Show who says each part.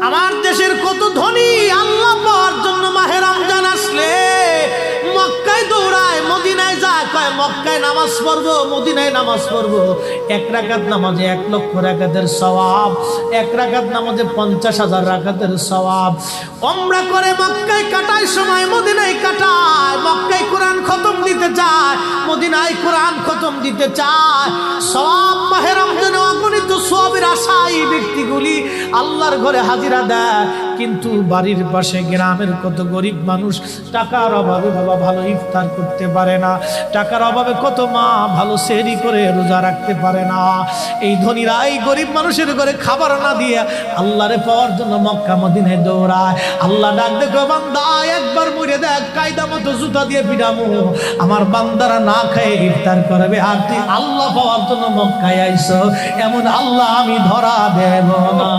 Speaker 1: আমার দেশের কত ধনী আল্লাহ পাওয়ার জন্য মাহে রমজান আসলে মক্কায় দৌড়ায়, মদিনায় যায়, কয় মক্কায় নামাজ পড়বো, মদিনায় নামাজ পড়বো। এক রাকাত নামাজে 1 লক্ষ রাকাতের সওয়াব, এক রাকাত নামাজে 50,000 রাকাতের সওয়াব। উমরা করে মক্কায় কাটায় সময় মদিনায় কাটায়, মক্কায় কোরআন খতম দিতে চায়, মদিনায় কোরআন খতম দিতে চায়। সওয়াব মাহে রমজানে অগণিত সওয়াবের আশায় ব্যক্তিগুলি আল্লাহর ঘরে হাজিরা দেয়, কিন্তু বাড়ির পাশে গ্রামের কত গরিব মানুষ টাকার অভাবে বাবা ভালো ইফতার করতে পারে না, টাকার অভাবে কত মা ভালো সেহরি করে রোজা রাখতে পারে না। এই ধনীরা এই গরিব মানুষের ঘরে খাবার না দিয়ে আল্লাহরে পাওয়ার জন্য মক্কা মদিনায় দৌড়ায়। আল্লাহ ডাক দেখো, বান্দা একবার মরে দেখ, কায়দা মতো জুতা দিয়ে পিটামো, আমার বান্দারা না খেয়ে ইফতার করবে, আর তুই আল্লাহ পাওয়ার জন্য মক্কায় আইছো, এমন আল্লাহ আমি ধরা দেব না।